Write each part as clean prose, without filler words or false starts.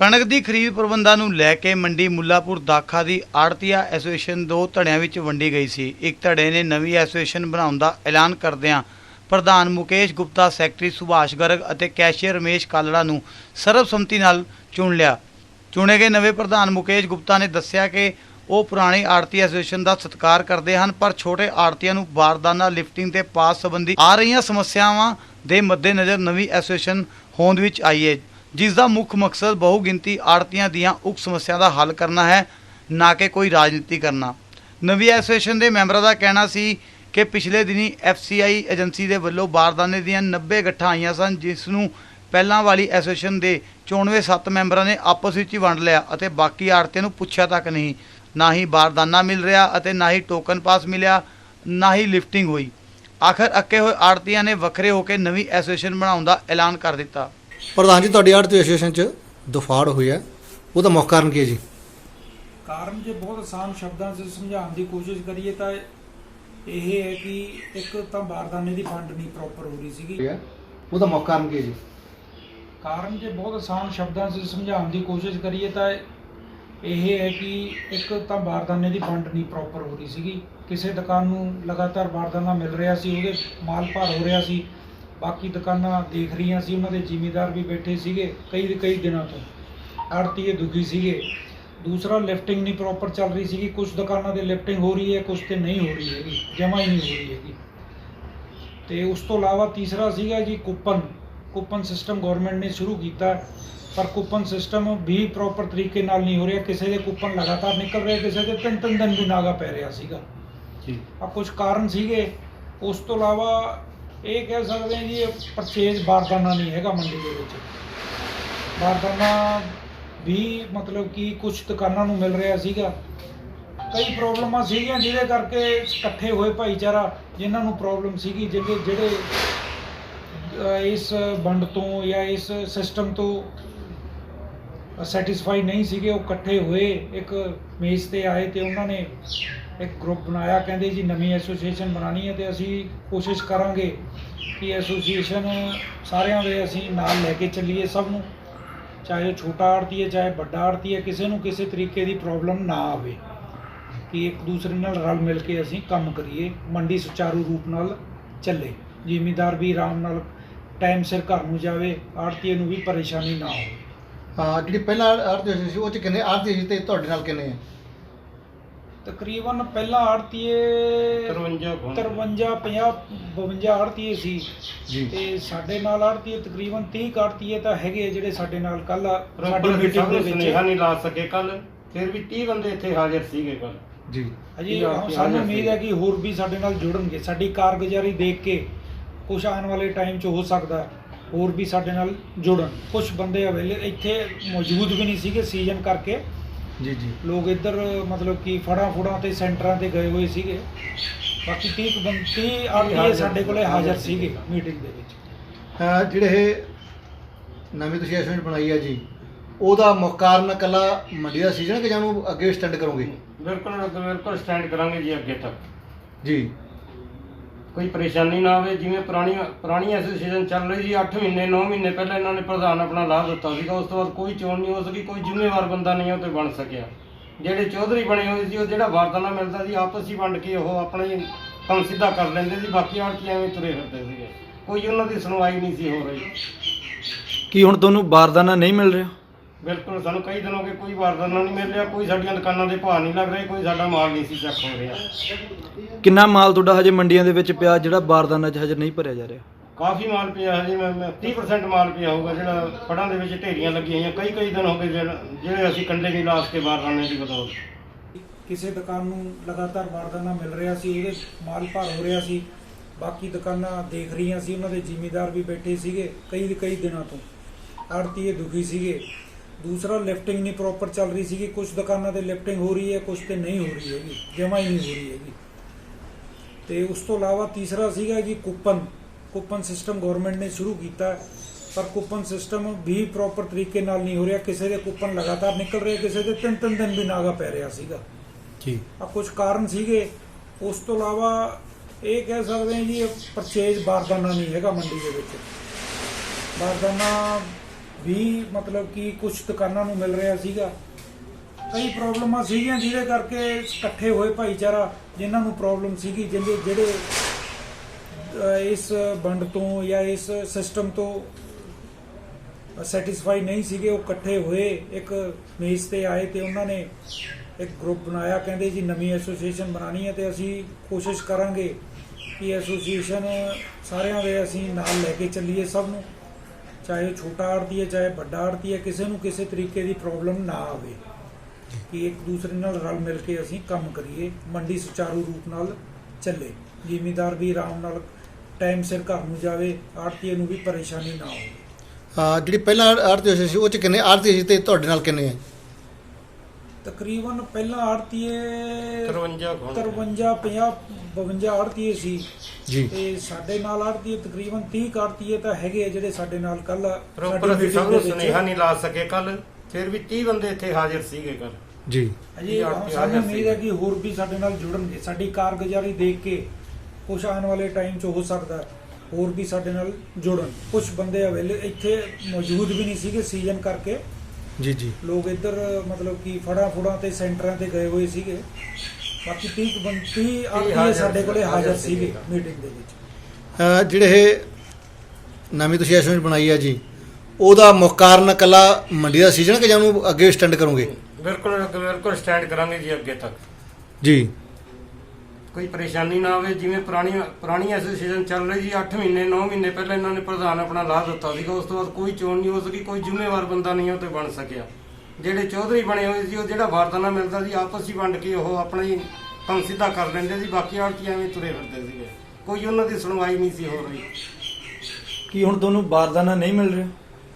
ਕਣਕ ਦੀ ਖਰੀਦ ਪ੍ਰਬੰਧਾਂ ਨੂੰ ਲੈ ਕੇ ਮੰਡੀ ਮੁੱਲਾਪੁਰ ਦਾਖਾ ਦੀ ਆੜਤੀਆ ਐਸੋਸੀਏਸ਼ਨ ਦੋ ਧੜਿਆਂ ਵਿੱਚ ਵੰਡੀ ਗਈ ਸੀ। ਇੱਕ ਧੜੇ ਨੇ ਨਵੀਂ ਐਸੋਸੀਏਸ਼ਨ ਬਣਾਉਣ ਦਾ ਐਲਾਨ ਕਰਦਿਆਂ ਪ੍ਰਧਾਨ ਮੁਕੇਸ਼ ਗੁਪਤਾ, ਸੈਕਟਰੀ ਸੁਭਾਸ਼ ਗਰਗ ਅਤੇ ਕੈਸ਼ੀਅਰ ਰਮੇਸ਼ ਕਾਲੜਾ ਨੂੰ ਸਰਬਸੰਮਤੀ ਨਾਲ ਚੁਣ ਲਿਆ। ਚੁਣੇ ਗਏ ਨਵੇਂ ਪ੍ਰਧਾਨ ਮੁਕੇਸ਼ ਗੁਪਤਾ ਨੇ ਦੱਸਿਆ ਕਿ ਉਹ ਪੁਰਾਣੀ ਆੜਤੀ ਐਸੋਸੀਏਸ਼ਨ ਦਾ ਸਤਿਕਾਰ ਕਰਦੇ ਹਨ, ਪਰ ਛੋਟੇ ਆੜਤੀਆਂ ਨੂੰ ਬਾਰਦਾਨਾ ਲਿਫਟਿੰਗ ਤੇ ਪਾਸ ਸੰਬੰਧੀ ਆ ਰਹੀਆਂ ਸਮੱਸਿਆਵਾਂ ਦੇ ਮੱਦੇਨਜ਼ਰ ਨਵੀਂ ਐਸੋਸੀਏਸ਼ਨ ਹੋਂਦ ਵਿੱਚ ਆਈ ਹੈ, जिस का मुख्य मकसद बहुगिनती आड़तियां दियां उक्त समस्या का हल करना है, ना कि कोई राजनीति करना। नवी एसोसीएशन के मैंबरों का कहना सी कि पिछले दिनी FCI एजेंसी के वलों बारदाने दियां 90 गट्ठा आईयां सन, जिसनूं पहलां वाली एसोसीएशन के 94 मैंबरों ने आपस में ही वंड लिया और बाकी आड़तियां नूं पुछया तक नहीं। ना ही बारदाना मिल रहा और ना ही टोकन पास मिलिया, ना ही लिफ्टिंग हुई। आखिर अके हुए आड़तियां ने वखरे होकर नवी एसोसीएशन बनाउण दा ऐलान कर दिता। प्रधान जी, ਤੁਹਾਡੀ ਆੜਤੀ ਐਸੋਸੀਏਸ਼ਨ ਚ ਦਫਾੜ ਹੋਈ ਹੈ, ਉਹਦਾ ਮੁੱਖ ਕਾਰਨ ਕੀ ਹੈ ਜੀ? ਕਾਰਨ ਜੇ ਬਹੁਤ ਆਸਾਨ ਸ਼ਬਦਾਂ 'ਚ ਸਮਝਾਉਣ ਦੀ ਕੋਸ਼ਿਸ਼ ਕਰੀਏ ਤਾਂ ਇਹ ਹੈ ਕਿ ਇੱਕ ਤਾਂ ਬਾਰਦਾਨੇ ਦੀ ਫੰਡ ਨਹੀਂ ਪ੍ਰੋਪਰ ਹੋ ਰਹੀ ਸੀਗੀ। ਉਹਦਾ ਮੁੱਖ ਕਾਰਨ ਕੀ ਹੈ ਜੀ? ਕਾਰਨ ਜੇ ਬਹੁਤ ਆਸਾਨ ਸ਼ਬਦਾਂ 'ਚ ਸਮਝਾਉਣ ਦੀ ਕੋਸ਼ਿਸ਼ ਕਰੀਏ ਤਾਂ ਇਹ ਹੈ ਕਿ ਇੱਕ ਤਾਂ ਬਾਰਦਾਨੇ ਦੀ ਫੰਡ ਨਹੀਂ ਪ੍ਰੋਪਰ ਹੋ ਰਹੀ ਸੀਗੀ। ਕਿਸੇ ਦੁਕਾਨ ਨੂੰ ਲਗਾਤਾਰ ਬਾਰਦਾਨਾ ਮਿਲ ਰਿਹਾ ਸੀ, ਉਹਦੇ ਮਾਲ ਭਰ ਹੋ ਰਿਹਾ ਸੀ, बाकी दुकाना देख रही सी, उन्होंने जिमीदार भी बैठे सीगे कई दिनों तो, आड़तीए दुखी सीगे। दूसरा लिफ्टिंग नहीं प्रॉपर चल रही सी, कुछ दुकानों की लिफ्टिंग हो रही है, कुछ तो नहीं हो रही हैगी, जमा ही नहीं हो रही हैगी। तो उस तो इलावा तीसरा सीगा जी कूपन सिस्टम गौरमेंट ने शुरू किया, पर कूपन सिस्टम भी प्रॉपर तरीके नाल नहीं हो रहा। किसी के कूपन लगातार निकल रहे, किसी के 3 दिन भी नागा पै रहा सीगा। अब कुछ कारण सीगे। उस तो इलावा ये कह सकते हैं जी परचेज बारदाना नहीं है मंडी के विच। बारदाना भी मतलब कि कुछ दुकानों को मिल रहा सीगा। कई प्रॉब्लमां सीगियां जिहदे करके इकट्ठे होए भाईचारा जिन्हां नूं प्रॉब्लम सीगी, जिहड़े इस वंड तो या इस सिस्टम तो सैटिस्फाई नहीं सीगे, वो इकट्ठे होए एक मेज ते आए तो उन्होंने एक ग्रुप बनाया, कहते जी नवी एसोसीएशन बनानी है तो असी कोशिश करांगे कि एसोसीएशन सारिਆਂ ਦੇ ਅਸੀਂ ਨਾਲ ਲੈ ਕੇ ਚੱਲੀਏ ਸਭ ਨੂੰ, ਚਾਹੇ ਛੋਟਾ ਆੜਤੀ ਹੈ ਚਾਹੇ ਵੱਡਾ ਆੜਤੀ ਹੈ, ਕਿਸੇ ਨੂੰ ਕਿਸੇ ਤਰੀਕੇ ਦੀ ਪ੍ਰੋਬਲਮ ਨਾ ਆਵੇ, ਕਿ ਇੱਕ ਦੂਸਰੇ ਨਾਲ ਰਲ ਮਿਲ ਕੇ ਅਸੀਂ ਕੰਮ ਕਰੀਏ, ਮੰਡੀ ਸੁਚਾਰੂ ਰੂਪ ਨਾਲ ਚੱਲੇ, ਜ਼ਿਮੀਦਾਰ ਵੀ ਆਰਾਮ ਨਾਲ ਟਾਈਮ ਸਿਰ ਘਰ ਨੂੰ ਜਾਵੇ, ਆੜਤੀਏ ਨੂੰ ਵੀ ਪਰੇਸ਼ਾਨੀ ਨਾ ਹੋਵੇ। ਹਾਂ, ਜਿਹੜੀ ਪਹਿਲਾਂ ਆੜਤੀ ਸੀ ਉਹ ਚ ਕਿੰਨੇ ਆੜਤੀ ਸੀ ਤੇ ਤੁਹਾਡੇ ਨਾਲ ਕਿੰਨੇ ਹੈ? तकरीबन पहला आड़तीए 53-52 आड़तीए सी ते साडे नाल आड़तीए तकरीबन 30 आड़तीए तां हैगे जिहड़े साडे नाल कल साडी मीटिंग दे विच सुनेहा नहीं ला सके। कल फिर भी 30 बंदे इत्थे हाਜ਼ਰ सीगे कल जी। अजी सानू उम्मीद है कि होर भी साडे नाल जुड़नगे। साडी कारगुजारी देख के कुछ आने वाले टाइम च हो सकदा होर भी साडे नाल जुड़न। कुछ बंदे अवेले इत्थे मौजूद भी नहीं सीगे सीजन करके जी जी, लोग इधर मतलब कि फड़ा ते सेंटरां ते गए हुए सीगे। बाकी 30 आड़तीए साडे कोले हाਜ਼ਰ सीगे मीटिंग दे विच। ਜਿਹੜੇ ਇਹ ਨਵੀਂ ਤੁਸੀਂ ਐਸੋਸੀਏਸ਼ਨ ਬਣਾਈ ਹੈ ਜੀ, ਉਹਦਾ ਮੁੱਖ ਕਾਰਨ ਇਕੱਲਾ ਮੰਡੀ ਦਾ ਸੀਜ਼ਨ ਕਿ ਜਾਂ ਉਹਨੂੰ ਅੱਗੇ ਸਟੈਂਡ ਕਰੋਗੇ? बिल्कुल स्टैंड करांगे जी अगे तक जी। कोई परेशानी ना आवे। जिवें पुरानी एसोसीएशन चल रही जी 8 महीने 9 महीने पहले इन्होंने प्रधान अपना ला दिता सीगा, उस तो बाद कोई चोण नहीं हो सकी, कोई जिम्मेवार बंदा नहीं उत्ते बन सकिया। ਜਿਹੜੇ चौधरी बने हुए सी ਜਿਹੜਾ ਬਾਰਦਾਨਾ ਮਿਲਦਾ ਸੀ ਆਪਸ ਹੀ ਵੰਡ ਕੇ ਉਹ ਆਪਣਾ ਹੀ ਕੰਮ ਸਿੱਧਾ ਕਰ ਲੈਂਦੇ ਸੀ, ਬਾਕੀ ਆੜਤੀ ਐਵੇਂ ਤੁਰੇ ਫਿਰਦੇ ਸੀਗੇ, ਕੋਈ ਉਹਨਾਂ ਦੀ ਸੁਣਵਾਈ ਨਹੀਂ ਸੀ ਹੋ ਰਹੀ। ਕੀ ਹੁਣ ਤੁਹਾਨੂੰ ਬਾਰਦਾਨਾ ਨਹੀਂ ਮਿਲ ਰਿਹਾ? ਬਿਲਕੁਲ, ਸਾਨੂੰ ਕਈ ਦਿਨ ਹੋ ਗਏ ਕੋਈ ਬਾਰਦਾਨਾ ਨਹੀਂ ਮਿਲ ਰਿਹਾ, ਕੋਈ ਸਾਡੀਆਂ ਦੁਕਾਨਾਂ ਦੇ ਭਾਅ ਨਹੀਂ ਲੱਗ ਰਹੇ, ਕੋਈ ਸਾਡਾ ਮਾਲ ਨਹੀਂ ਸੀ ਚੱਕ ਹੋ ਰਿਹਾ। ਕਿੰਨਾ ਮਾਲ ਤੁਹਾਡਾ ਹਜੇ ਮੰਡੀਆਂ ਦੇ ਵਿੱਚ ਪਿਆ ਜਿਹੜਾ ਬਾਰਦਾਨਾ 'ਚ ਹਜੇ ਨਹੀਂ ਭਰਿਆ ਜਾ ਰਿਹਾ? ਕਾਫੀ ਮਾਲ ਪਿਆ ਹਜੇ, ਮੈਂ 30% ਮਾਲ ਪਿਆ ਹੋਊਗਾ ਜਿਹੜਾ ਫੜਾਂ ਦੇ ਵਿੱਚ ਢੇਰੀਆਂ ਲੱਗੀਆਂ ਹੋਈਆਂ। ਕਈ ਦਿਨ ਹੋ ਗਏ ਜਿਹੜੇ ਅਸੀਂ ਕੰਡੇ ਨਹੀਂ ਲਾਸ ਕੇ ਬਾਰਦਾਨੇ ਦੀ ਬਦੌਲਤ। ਕਿਸੇ ਦੁਕਾਨ ਨੂੰ ਲਗਾਤਾਰ ਬਾਰਦਾਨਾ ਮਿਲ ਰਿਹਾ ਸੀ, ਉਹਦੇ ਮਾਲ ਭਰ ਹੋ ਰਿਹਾ ਸੀ, ਬਾਕੀ ਦੁਕਾਨਾਂ ਦੇਖ ਰਹੀਆਂ ਸੀ, ਉਹਨਾਂ ਦੇ ਜ਼ਿਮੀਦਾਰ ਵੀ ਬੈਠੇ ਸੀਗੇ ਕਈ ਦਿਨਾਂ ਤੋਂ, ਆੜਤੀਏ ਦੁਖੀ ਸੀਗੇ। दूसरा लिफ्टिंग नहीं प्रॉपर चल रही सी, कुछ दुकानों की लिफ्टिंग हो रही है, कुछ तो नहीं हो रही हैगी, जमा ही नहीं हो रही हैगी। तो उस तो इलावा तीसरा सीगा जी कूपन सिस्टम गौरमेंट ने शुरू किया, पर कूपन सिस्टम भी प्रॉपर तरीके नाल नहीं हो रहा। किसी के कूपन लगातार निकल रहे, किसी के 3 दिन भी नागा पै रहा सीगा जी। अब कुछ कारण सीगे। उस तो इलावा ये कह सकते हैं जी परचेज बारदाना नहीं हैगा मंडी के विच। बारदाना ਵੀ ਮਤਲਬ ਕਿ ਕੁਝ ਦੁਕਾਨਾਂ ਨੂੰ ਮਿਲ ਰਿਹਾ ਸੀਗਾ। ਕਈ ਪ੍ਰੋਬਲਮਾਂ ਸੀਗੀਆਂ ਜਿਹਦੇ ਕਰਕੇ ਇਕੱਠੇ ਹੋਏ ਭਾਈਚਾਰਾ ਜਿਨ੍ਹਾਂ ਨੂੰ ਪ੍ਰੋਬਲਮ ਸੀਗੀ ਜਿਹੜੇ ਇਸ ਵੰਡ ਤੋਂ ਜਾਂ ਇਸ ਸਿਸਟਮ ਤੋਂ ਸੈਟੀਸਫਾਈ ਨਹੀਂ ਸੀਗੇ, ਉਹ ਇਕੱਠੇ ਹੋਏ ਇੱਕ ਮੇਜ਼ ਤੇ ਆਏ ਤੇ ਉਹਨਾਂ ਨੇ ਇੱਕ ਗਰੁੱਪ ਬਣਾਇਆ। ਕਹਿੰਦੇ ਜੀ ਨਵੀਂ ਐਸੋਸੀਏਸ਼ਨ ਬਣਾਉਣੀ ਹੈ ਤੇ ਅਸੀਂ ਕੋਸ਼ਿਸ਼ ਕਰਾਂਗੇ ਕਿ ਐਸੋਸੀਏਸ਼ਨ ਸਾਰਿਆਂ ਦੇ ਅਸੀਂ ਨਾਲ ਲੈ ਕੇ ਚੱਲੀਏ ਸਭ ਨੂੰ, ਚਾਹੇ ਛੋਟਾ ਆੜ੍ਹਤੀ ਹੈ ਚਾਹੇ ਵੱਡਾ ਆੜ੍ਹਤੀ ਹੈ, ਕਿਸੇ ਨੂੰ ਕਿਸੇ ਤਰੀਕੇ ਦੀ ਪ੍ਰੋਬਲਮ ਨਾ ਆਵੇ, ਕਿ ਇੱਕ ਦੂਸਰੇ ਨਾਲ ਰਲ ਮਿਲ ਕੇ ਅਸੀਂ ਕੰਮ ਕਰੀਏ, ਮੰਡੀ ਸੁਚਾਰੂ ਰੂਪ ਨਾਲ ਚੱਲੇ, ਜ਼ਿਮੀਂਦਾਰ ਵੀ ਆਰਾਮ ਨਾਲ ਟਾਈਮ ਸਿਰ ਘਰ ਨੂੰ ਜਾਵੇ, ਆੜ੍ਹਤੀਏ ਨੂੰ ਵੀ ਪਰੇਸ਼ਾਨੀ ਨਾ ਹੋਵੇ। ਜਿਹੜੀ ਪਹਿਲਾਂ ਆੜ੍ਹਤੀ ਸੀ ਉਹ 'ਚ ਕਿੰਨੇ ਆੜ੍ਹਤੀ ਸੀ ਤੇ ਤੁਹਾਡੇ ਨਾਲ ਕਿੰਨੇ ਹੈ? ਤਕਰੀਬਨ ਪਹਿਲਾਂ ਆੜ੍ਹਤੀਏ 53 50 52 ਆੜ੍ਹਤੀਏ ਸੀ ਜੀ। ਤੇ ਸਾਡੇ ਨਾਲ ਆੜ੍ਹਤੀਏ ਤਕਰੀਬਨ 30 ਆੜ੍ਹਤੀਏ ਤਾਂ ਹੈਗੇ ਆ ਜਿਹੜੇ ਸਾਡੇ ਨਾਲ ਕੱਲ ਪ੍ਰੋਪਰ ਅਸੀਂ ਸਭ ਨੂੰ ਸੁਨੇਹਾ ਨਹੀਂ ਲਾ ਸਕੇ ਕੱਲ, ਫਿਰ ਵੀ 30 ਬੰਦੇ ਇੱਥੇ ਹਾਜ਼ਰ ਸੀਗੇ ਕੱਲ ਜੀ। ਅਜੇ ਸਾਨੂੰ ਉਮੀਦ ਹੈ ਕਿ ਹੋਰ ਵੀ ਸਾਡੇ ਨਾਲ ਜੁੜਨਗੇ। ਸਾਡੀ ਕਾਰਗੁਜ਼ਾਰੀ ਦੇਖ ਕੇ ਕੁਛ ਆਉਣ ਵਾਲੇ ਟਾਈਮ 'ਚ ਹੋ ਸਕਦਾ ਹੋਰ ਵੀ ਸਾਡੇ ਨਾਲ ਜੁੜਨ। ਕੁਝ ਬੰਦੇ ਅਵੇਲੇ ਇੱਥੇ ਮੌਜੂਦ ਵੀ ਨਹੀਂ ਸੀਗੇ ਸੀਜ਼ਨ ਕਰਕੇ, ਜੀ ਜੀ। ਲੋਕ ਇੱਧਰ ਮਤਲਬ ਕਿ ਫੜਾਂ ਤੇ ਸੈਂਟਰਾਂ ਤੇ ਗਏ ਹੋਏ ਸੀਗੇ। ਬਾਕੀ 30 ਆੜ੍ਹਤੀਏ ਸਾਡੇ ਕੋਲੇ ਹਾਜ਼ਰ ਸੀਗੇ ਮੀਟਿੰਗ ਦੇ ਵਿੱਚ। ਜਿਹੜੇ ਇਹ ਨਵੀਂ ਤੁਸੀਂ ਐਸੋਸੀਏਸ਼ਨ ਬਣਾਈ ਹੈ ਜੀ, ਉਹਦਾ ਮੁੱਖ ਕਾਰਨ ਇਕੱਲਾ ਮੰਡੀ ਦਾ ਸੀਜ਼ਨ ਕਿ ਜਾਂ ਉਹਨੂੰ ਅੱਗੇ ਸਟੈਂਡ ਕਰੋਗੇ? ਬਿਲਕੁਲ ਸਟੈਂਡ ਕਰਾਂਗੇ ਜੀ ਅੱਗੇ ਤੱਕ, ਜੀ। ਕੋਈ ਪਰੇਸ਼ਾਨੀ ਨਾ ਆਵੇ। ਜਿਵੇਂ ਪੁਰਾਣੀ ਐਸੋਸੀਏਸ਼ਨ ਚੱਲ ਰਹੀ ਜੀ 8 ਮਹੀਨੇ 9 ਮਹੀਨੇ ਪਹਿਲਾਂ ਇਹਨਾਂ ਨੇ ਪ੍ਰਧਾਨ ਆਪਣਾ ਲਾ ਦਿੱਤਾ ਸੀਗਾ, ਉਸ ਤੋਂ ਬਾਅਦ ਕੋਈ ਚੋਣ ਨਹੀਂ ਹੋ ਸਕੀ, ਕੋਈ ਜ਼ਿੰਮੇਵਾਰ ਬੰਦਾ ਨਹੀਂ ਉਹ ਤੇ ਬਣ ਸਕਿਆ। ਜਿਹੜੇ ਚੌਧਰੀ ਬਣੇ ਹੋਏ ਸੀ ਉਹ ਜਿਹੜਾ ਵਾਰਤਾਨਾ ਮਿਲਦਾ ਸੀ ਆਪਸ ਹੀ ਵੰਡ ਕੇ ਉਹ ਆਪਣਾ ਹੀ ਕੰਮ ਸਿੱਧਾ ਕਰ ਲੈਂਦੇ ਸੀ, ਬਾਕੀ ਆੜ੍ਹਤੀ ਐਵੇਂ ਤੁਰੇ ਫਿਰਦੇ ਸੀਗੇ, ਕੋਈ ਉਹਨਾਂ ਦੀ ਸੁਣਵਾਈ ਨਹੀਂ ਸੀ ਹੋ ਰਹੀ। ਕੀ ਹੁਣ ਤੁਹਾਨੂੰ ਬਾਰਦਾਨਾ ਨਹੀਂ ਮਿਲ ਰਿਹਾ?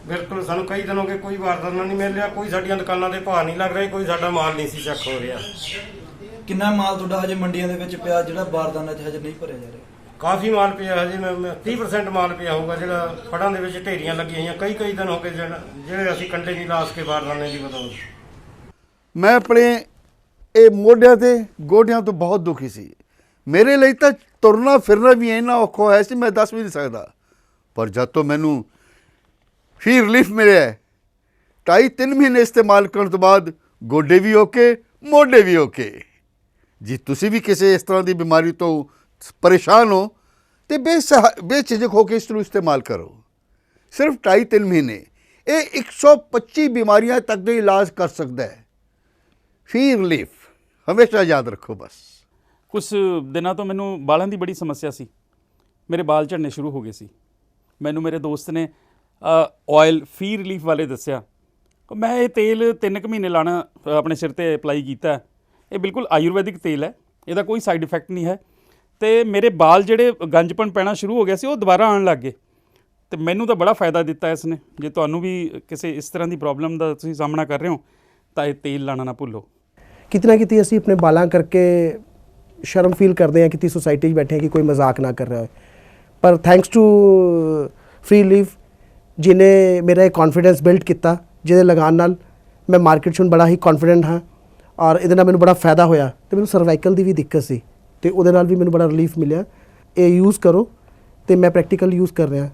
ਬਿਲਕੁਲ, ਸਾਨੂੰ ਕਈ ਦਿਨ ਹੋ ਗਏ ਕੋਈ ਵਾਰਦਾਨਾ ਨਹੀਂ ਮਿਲ ਰਿਹਾ, ਕੋਈ ਸਾਡੀਆਂ ਦੁਕਾਨਾਂ ਦੇ ਭਾਅ ਨਹੀਂ ਲੱਗ ਰਹੇ, ਕੋਈ ਸਾਡਾ ਮਾਲ ਨਹੀਂ ਸੀ ਚੱਕ ਹੋ ਰਿਹਾ। ਕਿੰਨਾ ਮਾਲ ਤੁਹਾਡਾ ਹਜੇ ਮੰਡੀਆਂ ਦੇ ਵਿੱਚ ਪਿਆ ਜਿਹੜਾ ਬਾਰਦਾਨਾ 'ਚ ਹਜੇ ਨਹੀਂ ਭਰਿਆ ਜਾ ਰਿਹਾ? ਕਾਫੀ ਮਾਲ ਪਿਆ ਹਜੇ, 30% ਮਾਲ ਪਿਆ ਹੋਊਗਾ ਜਿਹੜਾ ਫੜਾਂ ਦੇ ਵਿੱਚ ਢੇਰੀਆਂ ਲੱਗੀਆਂ ਹੋਈਆਂ, ਕਈ ਦਿਨ ਹੋ ਗਏ ਜਿਹੜੇ ਅਸੀਂ ਕੰਡੇ ਨਹੀਂ ਲਾਸ ਕੇ ਬਾਰਦਾਨੇ ਦੀ ਬਦੌਲਤ। ਮੈਂ ਆਪਣੇ ਇਹ ਮੋਢਿਆਂ ਤੇ ਗੋਡਿਆਂ ਤੋਂ ਬਹੁਤ ਦੁਖੀ ਸੀ। ਮੇਰੇ ਲਈ ਤਾਂ ਤੁਰਨਾ ਫਿਰਨਾ ਵੀ ਇੰਨਾ ਔਖਾ ਹੋਇਆ ਸੀ ਮੈਂ ਦੱਸ ਵੀ ਨਹੀਂ ਸਕਦਾ। ਪਰ ਜਦ ਤੋਂ ਮੈਨੂੰ ਫੀ ਰਿਲੀਫ ਮਿਲਿਆ 2.5-3 ਮਹੀਨੇ ਇਸਤੇਮਾਲ ਕਰਨ ਤੋਂ ਬਾਅਦ ਗੋਡੇ ਵੀ ਓਕੇ, ਮੋਢੇ ਵੀ ਓਕੇ। ਜੇ ਤੁਸੀਂ ਵੀ ਕਿਸੇ ਇਸ ਤਰ੍ਹਾਂ ਦੀ ਬਿਮਾਰੀ ਤੋਂ ਪਰੇਸ਼ਾਨ ਹੋ तो बेझिझक होकर इसको इस्तेमाल करो। सिर्फ 2.5-3 महीने ये 125 बीमारियां तक का इलाज कर सकता है। फी रिलीफ हमेशा याद रखो। बस कुछ दिनों तो मैनू बालों की बड़ी समस्या सी, मेरे बाल झड़ने शुरू हो गए सी। मैनू मेरे दोस्त ने ऑयल फी रिलीफ वाले दसिया, मैं ये तेल 3 महीने लाना अपने सिर ते अप्लाई किया। ये बिल्कुल आयुर्वैदिक तेल है, इसका कोई साइड इफेक्ट नहीं है। तो मेरे बाल जेडे गंजपन पैना शुरू हो गया सी, वो दोबारा आने लग गए। तो मैनू तो बड़ा फायदा दिता इसने। जे तुहानू भी किसी इस तरह की प्रॉब्लम का तुसीं सामना कर रहे हो तो ये तेल लाना ना भुल्लो। कितना कितनी असीं अपने बालां करके शर्म फील करते हैं कि सोसाइटी बैठे हैं कि कोई मजाक ना कर रहा है, पर थैंक्स टू फ्री लीफ जिन्हें मेरा कॉन्फिडेंस बिल्ड किया, जिहदे लगान नाल मैं मार्केट च बड़ा ही कॉन्फिडेंट हाँ और इहदे नाल मैनूं बड़ा फायदा होया। तो मैनूं सर्वाइकल की भी दिक्कत सी तो उहदे नाल भी मैनूं बड़ा रिलीफ मिलिया। ये यूज़ करो तो मैं प्रैक्टिकल यूज़ कर रहा।